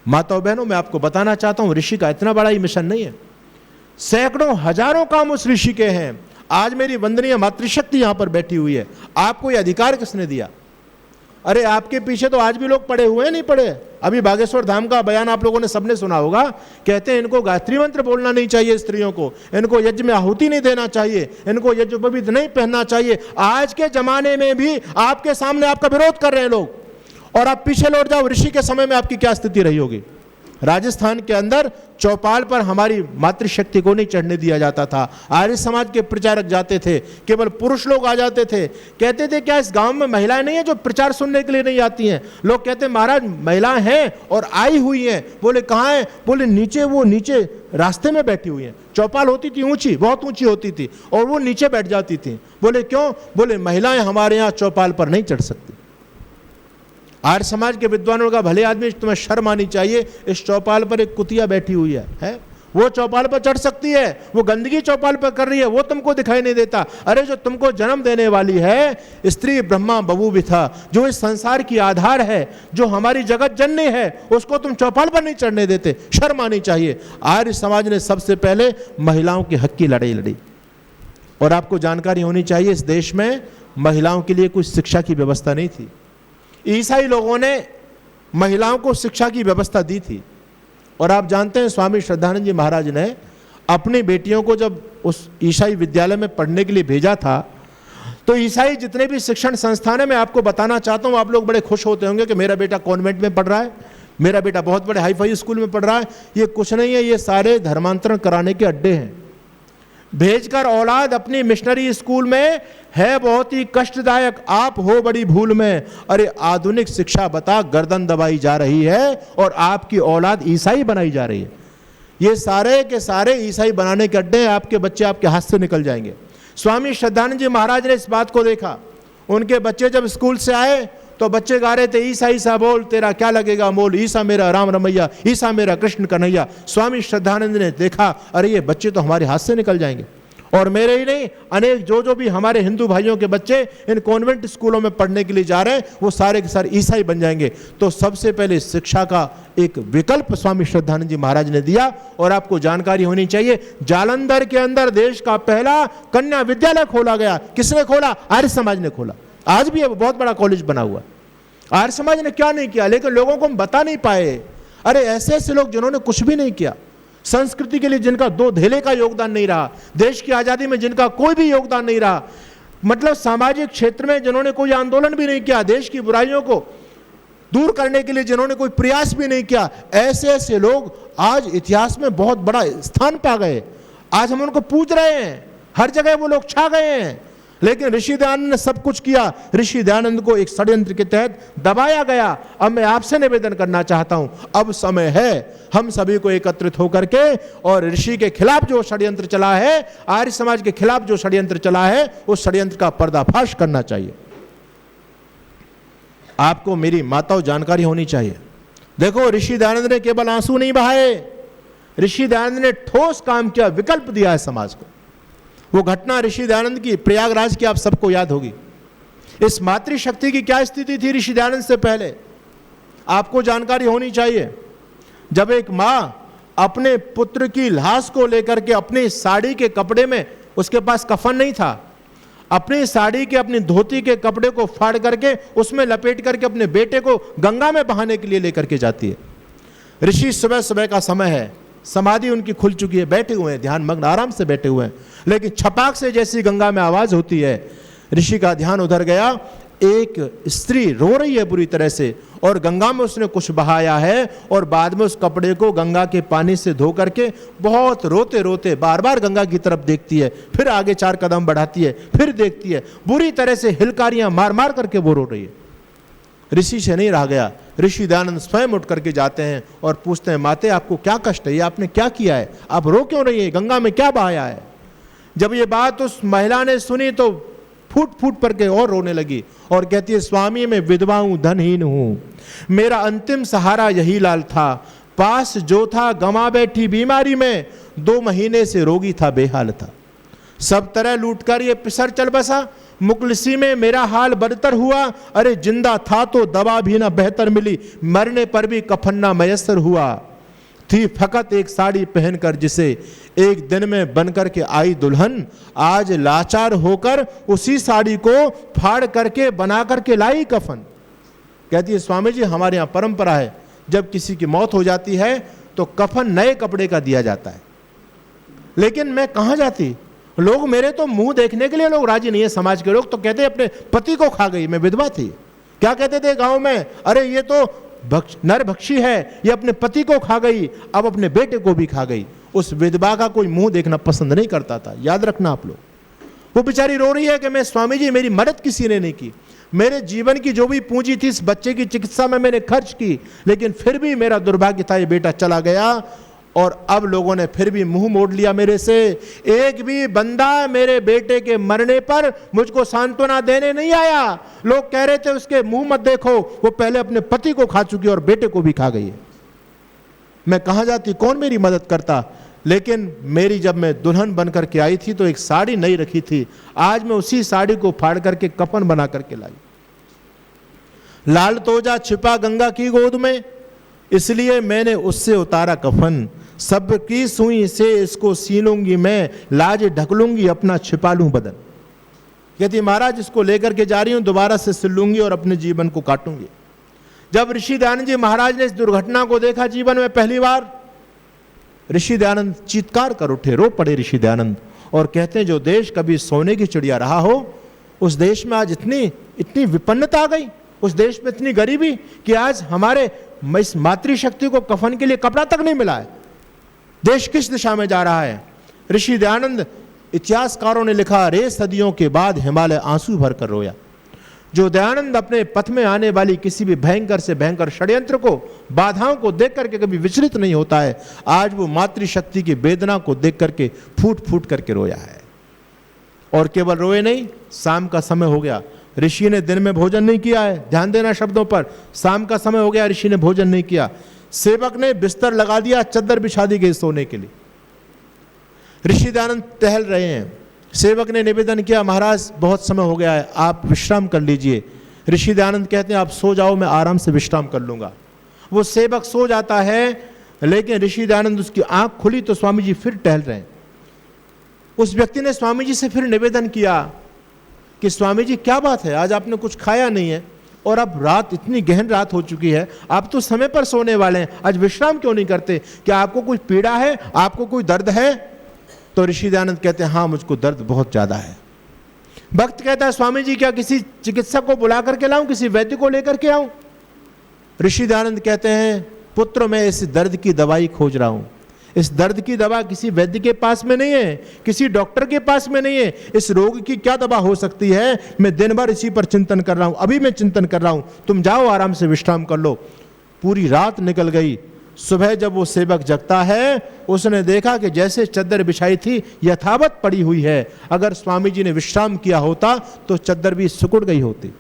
माताओं बहनों, मैं आपको बताना चाहता हूं, ऋषि का इतना बड़ा ही मिशन नहीं है, सैकड़ों हजारों काम उस ऋषि के हैं। आज मेरी वंदनीय मातृशक्ति यहां पर बैठी हुई है, आपको यह अधिकार किसने दिया? अरे आपके पीछे तो आज भी लोग पड़े हुए हैं, नहीं पड़े? अभी बागेश्वर धाम का बयान आप लोगों ने सबने सुना होगा, कहते हैं इनको गायत्री मंत्र बोलना नहीं चाहिए, स्त्रियों को, इनको यज्ञ में आहुति नहीं देना चाहिए, इनको यज्ञोपवीत नहीं पहनना चाहिए। आज के जमाने में भी आपके सामने आपका विरोध कर रहे हैं लोग, और आप पीछे लौट जाओ, ऋषि के समय में आपकी क्या स्थिति रही होगी। राजस्थान के अंदर चौपाल पर हमारी मातृशक्ति को नहीं चढ़ने दिया जाता था। आर्य समाज के प्रचारक जाते थे, केवल पुरुष लोग आ जाते थे। कहते थे क्या इस गांव में महिलाएं नहीं है जो प्रचार सुनने के लिए नहीं आती हैं? लोग कहते महाराज महिलाएं हैं और आई हुई हैं। बोले कहाँ हैं? बोले नीचे, वो नीचे रास्ते में बैठी हुई हैं। चौपाल होती थी ऊंची, बहुत ऊंची होती थी, और वो नीचे बैठ जाती थी। बोले क्यों? बोले महिलाएं हमारे यहाँ चौपाल पर नहीं चढ़ सकती। आर्य समाज के विद्वानों का, भले आदमी तुम्हें शर्म आनी चाहिए, इस चौपाल पर एक कुतिया बैठी हुई है? वो चौपाल पर चढ़ सकती है, वो गंदगी चौपाल पर कर रही है, वो तुमको दिखाई नहीं देता। अरे जो तुमको जन्म देने वाली है, स्त्री ब्रह्मा बबू विथा, जो इस संसार की आधार है, जो हमारी जगत जननी है, उसको तुम चौपाल पर नहीं चढ़ने देते, शर्म आनी चाहिए। आर्य समाज ने सबसे पहले महिलाओं के हक की लड़ाई लड़ी। और आपको जानकारी होनी चाहिए, इस देश में महिलाओं के लिए कोई शिक्षा की व्यवस्था नहीं थी। ईसाई लोगों ने महिलाओं को शिक्षा की व्यवस्था दी थी। और आप जानते हैं, स्वामी श्रद्धानंद जी महाराज ने अपनी बेटियों को जब उस ईसाई विद्यालय में पढ़ने के लिए भेजा था, तो ईसाई जितने भी शिक्षण संस्थान है, मैं आपको बताना चाहता हूं, आप लोग बड़े खुश होते होंगे कि मेरा बेटा कॉन्वेंट में पढ़ रहा है, मेरा बेटा बहुत बड़े हाई फाई स्कूल में पढ़ रहा है। ये कुछ नहीं है, ये सारे धर्मांतरण कराने के अड्डे हैं। भेजकर औलाद अपनी मिशनरी स्कूल में है बहुत ही कष्टदायक, आप हो बड़ी भूल में। अरे आधुनिक शिक्षा बता गर्दन दबाई जा रही है और आपकी औलाद ईसाई बनाई जा रही है। ये सारे के सारे ईसाई बनाने के अड्डे हैं, आपके बच्चे आपके हाथ से निकल जाएंगे। स्वामी श्रद्धानंद जी महाराज ने इस बात को देखा। उनके बच्चे जब स्कूल से आए तो बच्चे गा रहे थे, ईसा ईसा बोल तेरा क्या लगेगा मोल, ईसा मेरा राम रमैया, ईसा मेरा कृष्ण कन्हैया। स्वामी श्रद्धानंद ने देखा, अरे ये बच्चे तो हमारे हाथ से निकल जाएंगे। और मेरे ही नहीं, अनेक जो भी हमारे हिंदू भाइयों के बच्चे इन कॉन्वेंट स्कूलों में पढ़ने के लिए जा रहे हैं, वो सारे के सारे ईसाई बन जाएंगे। तो सबसे पहले शिक्षा का एक विकल्प स्वामी श्रद्धानंद जी महाराज ने दिया। और आपको जानकारी होनी चाहिए, जालंधर के अंदर देश का पहला कन्या विद्यालय खोला गया। किसने खोला? आर्य समाज ने खोला। आज भी बहुत बड़ा कॉलेज बना हुआ। आर्य समाज ने क्या नहीं किया, लेकिन लोगों को हम बता नहीं पाए। अरे ऐसे ऐसे लोग जिन्होंने कुछ भी नहीं किया, संस्कृति के लिए जिनका दो धेले का योगदान नहीं रहा, देश की आजादी में जिनका कोई भी योगदान नहीं रहा, मतलब सामाजिक क्षेत्र में जिन्होंने कोई आंदोलन भी नहीं किया, देश की बुराइयों को दूर करने के लिए जिन्होंने कोई प्रयास भी नहीं किया, ऐसे ऐसे लोग आज इतिहास में बहुत बड़ा स्थान पा गए। आज हम उनको पूज रहे हैं, हर जगह वो लोग छा गए हैं। लेकिन ऋषि दयानंद ने सब कुछ किया। ऋषि दयानंद को एक षड्यंत्र के तहत दबाया गया। अब मैं आपसे निवेदन करना चाहता हूं, अब समय है हम सभी को एकत्रित होकर के और ऋषि के खिलाफ जो षड्यंत्र चला है, आर्य समाज के खिलाफ जो षड्यंत्र चला है, उस षड्यंत्र का पर्दाफाश करना चाहिए। आपको मेरी माताओं जानकारी होनी चाहिए। देखो, ऋषि दयानंद ने केवल आंसू नहीं बहाए, ऋषि दयानंद ने ठोस काम किया, विकल्प दिया है समाज को। वो घटना ऋषि दयानंद की प्रयागराज की आप सबको याद होगी। इस मातृशक्ति की क्या स्थिति थी ऋषि दयानंद से पहले, आपको जानकारी होनी चाहिए। जब एक मां अपने पुत्र की लाश को लेकर के अपनी साड़ी के कपड़े में, उसके पास कफन नहीं था, अपनी साड़ी के, अपनी धोती के कपड़े को फाड़ करके उसमें लपेट करके अपने बेटे को गंगा में बहाने के लिए लेकर के जाती है। ऋषि सुबह सुबह का समय है, समाधि उनकी खुल चुकी है, बैठे हुए हैं, ध्यान मग्न आराम से बैठे हुए हैं। लेकिन छपाक से जैसी गंगा में आवाज होती है, ऋषि का ध्यान उधर गया। एक स्त्री रो रही है बुरी तरह से, और गंगा में उसने कुछ बहाया है, और बाद में उस कपड़े को गंगा के पानी से धो करके बहुत रोते रोते बार बार गंगा की तरफ देखती है, फिर आगे 4 कदम बढ़ाती है, फिर देखती है, बुरी तरह से हिलकारियां मार मार करके वो रो रही है। ऋषि से नहीं रहा गया। ऋषि दयानंद स्वयं उठ करके जाते हैं और पूछते हैं, माते आपको क्या कष्ट है, ये आपने क्या किया है, आप रो क्यों रही है, गंगा में क्या बहाया है? जब ये बात उस महिला ने सुनी तो फूट फूट करके और रोने लगी और कहती है, स्वामी मैं विधवा हूं, धनहीन हूं, मेरा अंतिम सहारा यही लाल था, पास जो था गंवा बैठी बीमारी में, 2 महीने से रोगी था, बेहाल था, सब तरह लूट कर ये पिसर चल बसा, मुखलिसी में मेरा हाल बदतर हुआ, अरे जिंदा था तो दवा भी ना बेहतर मिली, मरने पर भी कफन ना मयसर हुआ। थी फकत एक साड़ी पहनकर जिसे एक दिन में बनकर के आई दुल्हन, आज लाचार होकर उसी साड़ी को फाड़ करके बना करके लाई कफन। कहती है स्वामी जी हमारे यहाँ परंपरा है, जब किसी की मौत हो जाती है तो कफन नए कपड़े का दिया जाता है। लेकिन मैं कहाँ जाती, लोग मेरे तो मुंह देखने के लिए लोग राजी नहीं है। समाज के लोग तो कहते अपने पति को खा गई, मैं विधवा थी। क्या कहते थे गांव में, अरे ये तो नरभक्षी है, ये अपने पति को खा गई, अब अपने बेटे को भी खा गई। उस विधवा का कोई मुंह देखना पसंद नहीं करता था। याद रखना आप लोग, वो बेचारी रो रही है कि मैं स्वामी जी मेरी मदद किसी ने नहीं की, मेरे जीवन की जो भी पूंजी थी इस बच्चे की चिकित्सा में मैंने खर्च की, लेकिन फिर भी मेरा दुर्भाग्य था ये बेटा चला गया और अब लोगों ने फिर भी मुंह मोड़ लिया मेरे से। एक भी बंदा मेरे बेटे के मरने पर मुझको सांत्वना देने नहीं आया। लोग कह रहे थे उसके मुंह मत देखो, वो पहले अपने पति को खा चुकी और बेटे को भी खा गई है। मैं कहां जाती, कौन मेरी मदद करता। लेकिन मेरी जब मैं दुल्हन बन करके आई थी तो एक साड़ी नहीं रखी थी, आज मैं उसी साड़ी को फाड़ करके कफन बना करके लाई। लाल तोजा छिपा गंगा की गोद में, इसलिए मैंने उससे उतारा कफन। सबकी सुई से इसको सीलूंगी मैं, लाज ढक लूंगी अपना छिपा लूं बदन। कहती महाराज इसको लेकर के जा रही हूं, दोबारा से सिल लूंगी और अपने जीवन को काटूंगी। जब ऋषि दयानंद जी महाराज ने इस दुर्घटना को देखा जीवन में पहली बार, ऋषि दयानंद चीत्कार कर उठे, रो पड़े ऋषि दयानंद और कहते हैं जो देश कभी सोने की चिड़िया रहा हो, उस देश में आज इतनी विपन्नता आ गई, उस देश में इतनी गरीबी कि आज हमारे इस मातृशक्ति को कफन के लिए कपड़ा तक नहीं मिला है। देश किस दिशा में जा रहा है। ऋषि दयानंद, इतिहासकारों ने लिखा, रे सदियों के बाद हिमालय आंसू भर कर रोया। जो दयानंद अपने पथ में आने वाली किसी भी भयंकर से भयंकर षड्यंत्र को, बाधाओं को देख करके कभी विचलित नहीं होता है, आज वो मातृशक्ति की वेदना को देख करके फूट फूट करके रोया है। और केवल रोए नहीं, शाम का समय हो गया, ऋषि ने दिन में भोजन नहीं किया है। ध्यान देना शब्दों पर, शाम का समय हो गया, ऋषि ने भोजन नहीं किया। सेवक ने बिस्तर लगा दिया, चद्दर बिछा दी गई सोने के लिए। ऋषि दयानंद टहल रहे हैं, सेवक ने निवेदन किया महाराज बहुत समय हो गया है, आप विश्राम कर लीजिए। ऋषि दयानंद कहते हैं आप सो जाओ, मैं आराम से विश्राम कर लूंगा। वो सेवक सो जाता है, लेकिन ऋषि दयानंद, उसकी आंख खुली तो स्वामी जी फिर टहल रहे हैं। उस व्यक्ति ने स्वामी जी से फिर निवेदन किया कि स्वामी जी क्या बात है, आज आपने कुछ खाया नहीं है और अब रात, इतनी गहन रात हो चुकी है, आप तो समय पर सोने वाले हैं, आज विश्राम क्यों नहीं करते, क्या आपको कोई पीड़ा है, आपको कोई दर्द है। तो ऋषि दयानंद कहते हैं हाँ मुझको दर्द बहुत ज्यादा है। भक्त कहता है स्वामी जी क्या किसी चिकित्सक को बुला करके लाऊं, किसी वैद्य को लेकर के आऊं। ऋषि दयानंद कहते हैं पुत्र मैं इस दर्द की दवाई खोज रहा हूं, इस दर्द की दवा किसी वैद्य के पास में नहीं है, किसी डॉक्टर के पास में नहीं है। इस रोग की क्या दवा हो सकती है, मैं दिन भर इसी पर चिंतन कर रहा हूं, अभी मैं चिंतन कर रहा हूं, तुम जाओ आराम से विश्राम कर लो। पूरी रात निकल गई। सुबह जब वो सेवक जगता है, उसने देखा कि जैसे चद्दर बिछाई थी यथावत पड़ी हुई है। अगर स्वामी जी ने विश्राम किया होता तो चद्दर भी सिकुड़ गई होती।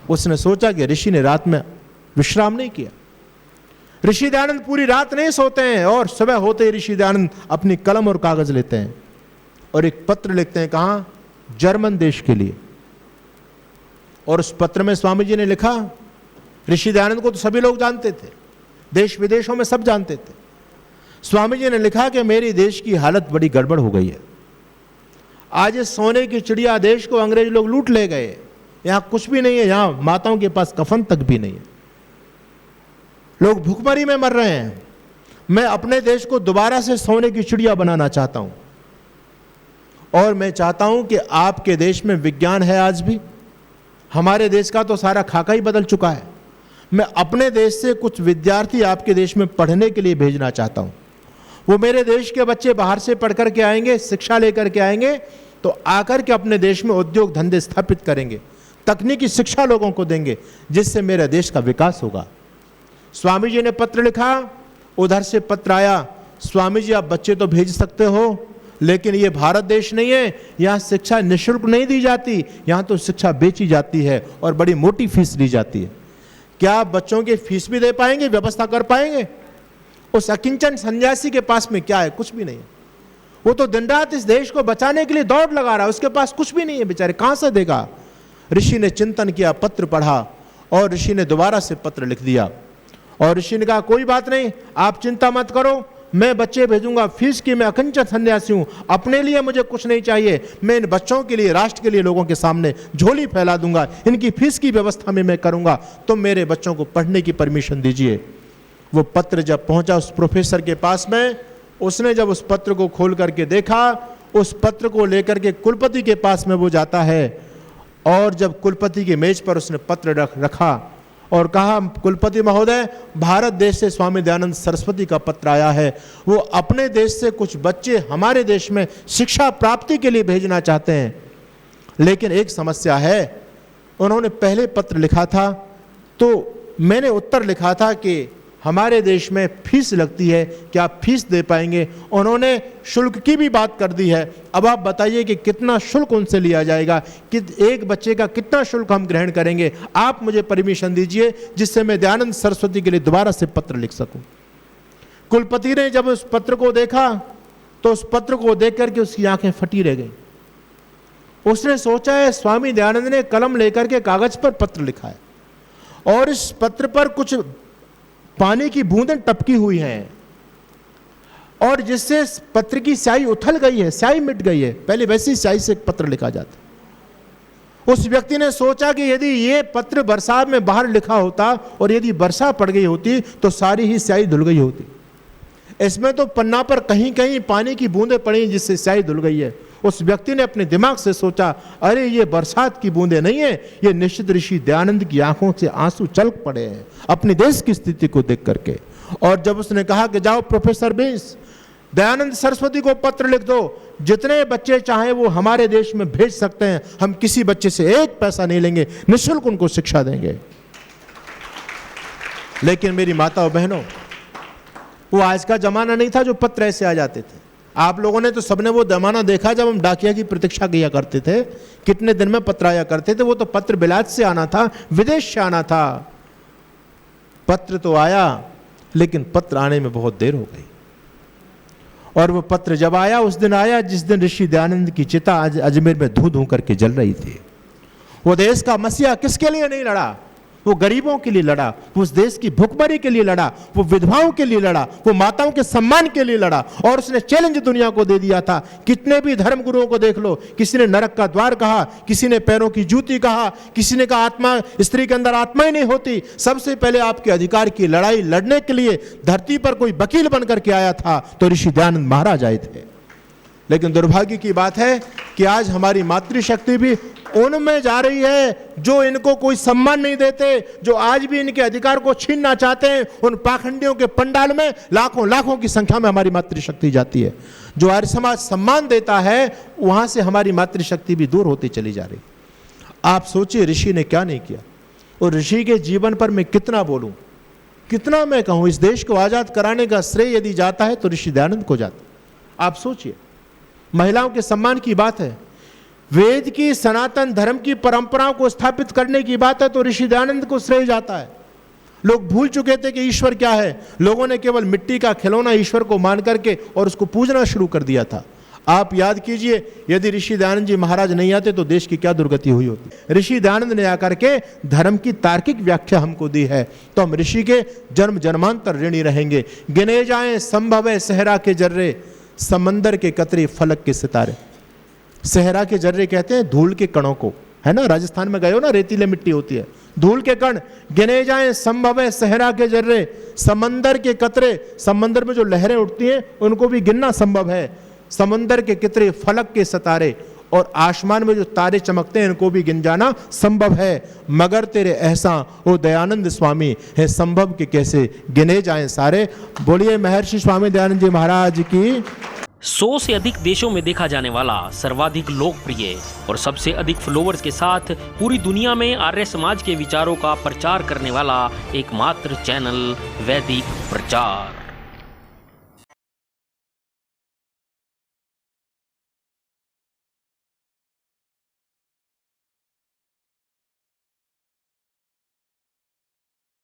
उसने सोचा कि ऋषि ने रात में विश्राम नहीं किया। ऋषि दयानंद पूरी रात नहीं सोते हैं और सुबह होते ही ऋषि दयानंद अपनी कलम और कागज लेते हैं और एक पत्र लिखते हैं, कहां, जर्मन देश के लिए। और उस पत्र में स्वामी जी ने लिखा, ऋषि दयानंद को तो सभी लोग जानते थे, देश विदेशों में सब जानते थे। स्वामी जी ने लिखा कि मेरी देश की हालत बड़ी गड़बड़ हो गई है। आज इस सोने की चिड़िया देश को अंग्रेज लोग लूट ले गए, यहां कुछ भी नहीं है, यहां माताओं के पास कफन तक भी नहीं है, लोग भूखमरी में मर रहे हैं। मैं अपने देश को दोबारा से सोने की चिड़िया बनाना चाहता हूं और मैं चाहता हूं कि आपके देश में विज्ञान है आज भी, हमारे देश का तो सारा खाका ही बदल चुका है। मैं अपने देश से कुछ विद्यार्थी आपके देश में पढ़ने के लिए भेजना चाहता हूं। वो मेरे देश के बच्चे बाहर से पढ़ कर के आएंगे, शिक्षा लेकर के आएंगे, तो आकर के अपने देश में उद्योग धंधे स्थापित करेंगे, तकनीकी शिक्षा लोगों को देंगे, जिससे मेरे देश का विकास होगा। स्वामी जी ने पत्र लिखा, उधर से पत्र आया, स्वामी जी आप बच्चे तो भेज सकते हो, लेकिन ये भारत देश नहीं है, यहाँ शिक्षा निःशुल्क नहीं दी जाती, यहाँ तो शिक्षा बेची जाती है और बड़ी मोटी फीस ली जाती है। क्या आप बच्चों की फीस भी दे पाएंगे, व्यवस्था कर पाएंगे? उस अकिंचन सन्यासी के पास में क्या है? कुछ भी नहीं है। वो तो दिन रात इस देश को बचाने के लिए दौड़ लगा रहा है, उसके पास कुछ भी नहीं है, बेचारे कहां से देगा। ऋषि ने चिंतन किया, पत्र पढ़ा और ऋषि ने दोबारा से पत्र लिख दिया और ऋषि ने कहा कोई बात नहीं, आप चिंता मत करो, मैं बच्चे भेजूंगा, फीस की मैं अकिंचन सन्यासी हूं, अपने लिए मुझे कुछ नहीं चाहिए, मैं इन बच्चों के लिए, राष्ट्र के लिए लोगों के सामने झोली फैला दूंगा, इनकी फीस की व्यवस्था में मैं करूंगा, तुम मेरे बच्चों को पढ़ने की परमिशन दीजिए। वो पत्र जब पहुंचा उस प्रोफेसर के पास में, उसने जब उस पत्र को खोल करके देखा, उस पत्र को लेकर के कुलपति के पास में वो जाता है और जब कुलपति की मेज पर उसने पत्र रखा और कहा कुलपति महोदय, भारत देश से स्वामी दयानंद सरस्वती का पत्र आया है, वो अपने देश से कुछ बच्चे हमारे देश में शिक्षा प्राप्ति के लिए भेजना चाहते हैं, लेकिन एक समस्या है। उन्होंने पहले पत्र लिखा था तो मैंने उत्तर लिखा था कि हमारे देश में फीस लगती है, क्या आप फीस दे पाएंगे। उन्होंने शुल्क की भी बात कर दी है, अब आप बताइए कि कितना शुल्क उनसे लिया जाएगा, कि एक बच्चे का कितना शुल्क हम ग्रहण करेंगे, आप मुझे परमिशन दीजिए जिससे मैं दयानंद सरस्वती के लिए दोबारा से पत्र लिख सकूं। कुलपति ने जब उस पत्र को देखा तो उस पत्र को देख करके उसकी आंखें फटी रह गई। उसने सोचा है स्वामी दयानंद ने कलम लेकर के कागज पर पत्र लिखा है और इस पत्र पर कुछ पानी की बूंदें टपकी हुई हैं और जिससे पत्र की स्याही उथल गई है, स्याही मिट गई है। पहले वैसी स्याही से पत्र लिखा जाता। उस व्यक्ति ने सोचा कि यदि ये पत्र बरसात में बाहर लिखा होता और यदि वर्षा पड़ गई होती तो सारी ही स्याही धुल गई होती। इसमें तो पन्ना पर कहीं कहीं पानी की बूंदें पड़ी जिससे स्याही धुल गई है। उस व्यक्ति ने अपने दिमाग से सोचा, अरे ये बरसात की बूंदें नहीं है, ये निश्चित ऋषि दयानंद की आंखों से आंसू चलक पड़े हैं अपने देश की स्थिति को देख करके। और जब उसने कहा कि जाओ प्रोफेसर बीस, दयानंद सरस्वती को पत्र लिख दो, जितने बच्चे चाहें वो हमारे देश में भेज सकते हैं, हम किसी बच्चे से एक पैसा नहीं लेंगे, निःशुल्क उनको शिक्षा देंगे। लेकिन मेरी माता और बहनों, वो आज का जमाना नहीं था जो पत्र ऐसे आ जाते थे। आप लोगों ने तो सबने वो जमाना देखा जब हम डाकिया की प्रतीक्षा किया करते थे, कितने दिन में पत्र आया करते थे। वो तो पत्र बिलात से आना था, विदेश से आना था। पत्र तो आया लेकिन पत्र आने में बहुत देर हो गई। और वो पत्र जब आया उस दिन आया जिस दिन ऋषि दयानंद की चिता अजमेर में धू धू करके जल रही थी। वो देश का मसीहा किसके लिए नहीं लड़ा? वो गरीबों के लिए लड़ा, वो उस देश की भूखमरी के लिए लड़ा, वो विधवाओं के लिए लड़ा, वो माताओं के सम्मान के लिए लड़ा। और उसने चैलेंज दुनिया को दे दिया था। कितने भी धर्म गुरुओं को देख लो, किसी ने नरक का द्वार कहा, किसी ने पैरों की जूती कहा, किसी ने कहा आत्मा, स्त्री के अंदर आत्मा ही नहीं होती। सबसे पहले आपके अधिकार की लड़ाई लड़ने के लिए धरती पर कोई वकील बनकर के आया था तो ऋषि दयानंद महाराज आए थे। लेकिन दुर्भाग्य की बात है कि आज हमारी मातृशक्ति भी उनमें जा रही है जो इनको कोई सम्मान नहीं देते, जो आज भी इनके अधिकार को छीनना चाहते हैं। उन पाखंडियों के पंडाल में लाखों लाखों की संख्या में हमारी मातृशक्ति जाती है। जो आर्य समाज सम्मान देता है वहां से हमारी मातृशक्ति भी दूर होती चली जा रही। आप सोचिए ऋषि ने क्या नहीं किया, और ऋषि के जीवन पर मैं कितना बोलूं, कितना मैं कहूं। इस देश को आजाद कराने का श्रेय यदि जाता है तो ऋषि दयानंद को जाता। आप सोचिए, महिलाओं के सम्मान की बात है, वेद की सनातन धर्म की परंपराओं को स्थापित करने की बात है तो ऋषि दयानंद को श्रेय जाता है। लोग भूल चुके थे कि ईश्वर क्या है। लोगों ने केवल मिट्टी का खिलौना ईश्वर को मान करके और उसको पूजना शुरू कर दिया था। आप याद कीजिए, यदि ऋषि दयानंद जी महाराज नहीं आते तो देश की क्या दुर्गति हुई होती। ऋषि दयानंद ने आकर के धर्म की तार्किक व्याख्या हमको दी है तो हम ऋषि के जन्म जन्मांतर ऋणी रहेंगे। गिने जाएं संभव है सहरा के जर्रे, समंदर के कतरे फलक के सितारे। सहरा के जर्रे कहते हैं धूल के कणों को, है ना। राजस्थान में गए हो ना, रेतीले मिट्टी होती है, धूल के कण। गिने जाएं संभव है सहरा के जर्रे, समंदर के कतरे, समंदर में जो लहरें उठती हैं उनको भी गिनना संभव है। समंदर के कितरे फलक के सितारे, और आसमान में जो तारे चमकते हैं इनको भी गिन जाना संभव है। मगर तेरे एहसान ओ दयानंद स्वामी है संभव के कैसे गिने जाएं सारे। बोलिए महर्षि स्वामी दयानंद जी महाराज की। 100 से अधिक देशों में देखा जाने वाला, सर्वाधिक लोकप्रिय और सबसे अधिक फॉलोअर्स के साथ पूरी दुनिया में आर्य समाज के विचारों का प्रचार करने वाला एकमात्र चैनल वैदिक प्रचार।